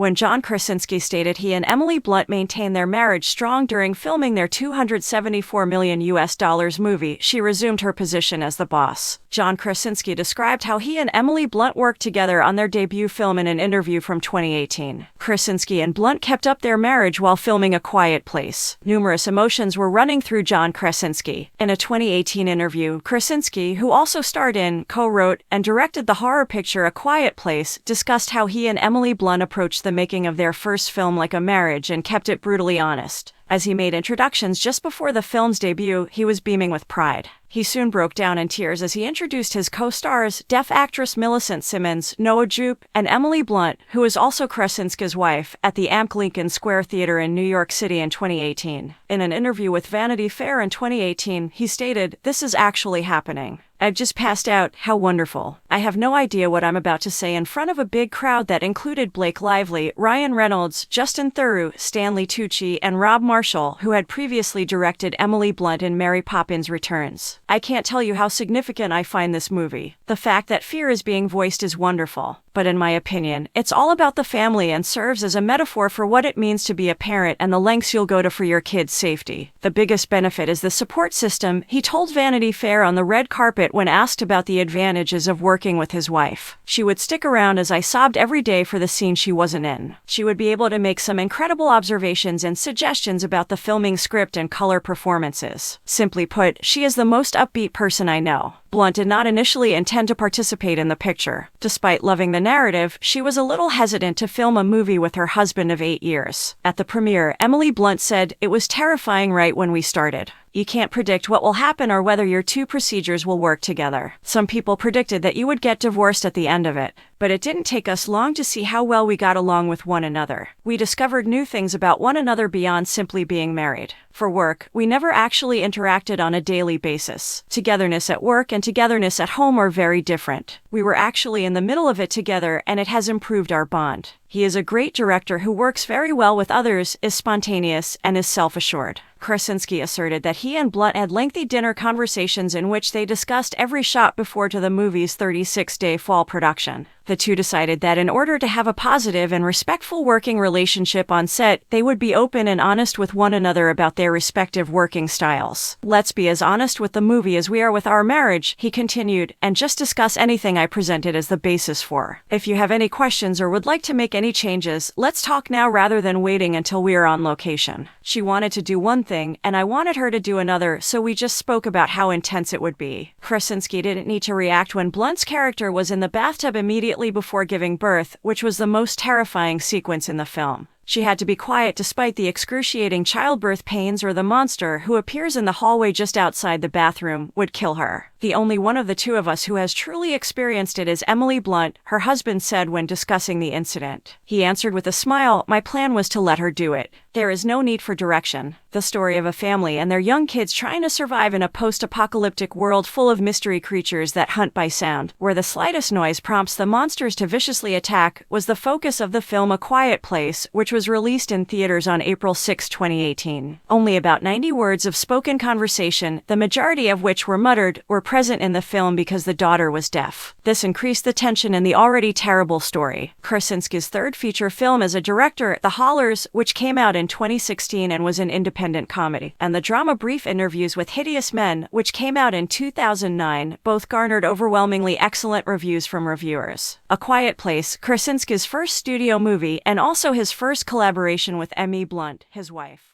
when John Krasinski stated he and Emily Blunt maintained their marriage strong during filming their $274 million movie, she resumed her position as the boss. John Krasinski described how he and Emily Blunt worked together on their debut film in an interview from 2018. Krasinski and Blunt kept up their marriage while filming A Quiet Place. Numerous emotions were running through John Krasinski. In a 2018 interview, Krasinski, who also starred in, co-wrote, and directed the horror picture A Quiet Place, discussed how he and Emily Blunt approached the making of their first film like a marriage and kept it brutally honest. As he made introductions just before the film's debut, he was beaming with pride. He soon broke down in tears as he introduced his co-stars, deaf actress Millicent Simmons, Noah Jupe, and Emily Blunt, who is also Krasinski's wife, at the AMC Lincoln Square Theater in New York City in 2018. In an interview with Vanity Fair in 2018, he stated, "This is actually happening. I've just passed out, how wonderful. I have no idea what I'm about to say in front of a big crowd that included Blake Lively, Ryan Reynolds, Justin Theroux, Stanley Tucci, and Rob Marshall, who had previously directed Emily Blunt in Mary Poppins Returns. I can't tell you how significant I find this movie. The fact that fear is being voiced is wonderful. But in my opinion, it's all about the family and serves as a metaphor for what it means to be a parent and the lengths you'll go to for your kids' safety. The biggest benefit is the support system," he told Vanity Fair on the red carpet when asked about the advantages of working with his wife. "She would stick around as I sobbed every day for the scene she wasn't in. She would be able to make some incredible observations and suggestions about the filming script and color performances. Simply put, she is the most upbeat person I know." Blunt did not initially intend to participate in the picture. Despite loving the narrative, she was a little hesitant to film a movie with her husband of 8 years. At the premiere, Emily Blunt said, "It was terrifying right when we started. You can't predict what will happen or whether your two procedures will work together. Some people predicted that you would get divorced at the end of it, but it didn't take us long to see how well we got along with one another. We discovered new things about one another beyond simply being married. For work, we never actually interacted on a daily basis. Togetherness at work and togetherness at home are very different. We were actually in the middle of it together, and it has improved our bond. He is a great director who works very well with others, is spontaneous, and is self-assured." Krasinski asserted that he and Blunt had lengthy dinner conversations in which they discussed every shot before to the movie's 36-day fall production. The two decided that in order to have a positive and respectful working relationship on set, they would be open and honest with one another about their respective working styles. "Let's be as honest with the movie as we are with our marriage," he continued, "and just discuss anything I presented as the basis for. If you have any questions or would like to make any changes, let's talk now rather than waiting until we are on location. She wanted to do one thing, and I wanted her to do another, so we just spoke about how intense it would be." Krasinski didn't need to react when Blunt's character was in the bathtub immediately before giving birth, which was the most terrifying sequence in the film. She had to be quiet despite the excruciating childbirth pains, or the monster, who appears in the hallway just outside the bathroom, would kill her. "The only one of the two of us who has truly experienced it is Emily Blunt," her husband said when discussing the incident. He answered with a smile, "My plan was to let her do it. There is no need for direction." The story of a family and their young kids trying to survive in a post-apocalyptic world full of mystery creatures that hunt by sound, where the slightest noise prompts the monsters to viciously attack, was the focus of the film A Quiet Place, which was released in theaters on April 6, 2018. Only about 90 words of spoken conversation, the majority of which were muttered, were present in the film because the daughter was deaf. This increased the tension in the already terrible story. Krasinski's third feature film as a director, The Hollers, which came out in 2016 and was an independent comedy, and the drama Brief Interviews with Hideous Men, which came out in 2009, both garnered overwhelmingly excellent reviews from reviewers. A Quiet Place, Krasinski's first studio movie, and also his first collaboration with Emily Blunt, his wife.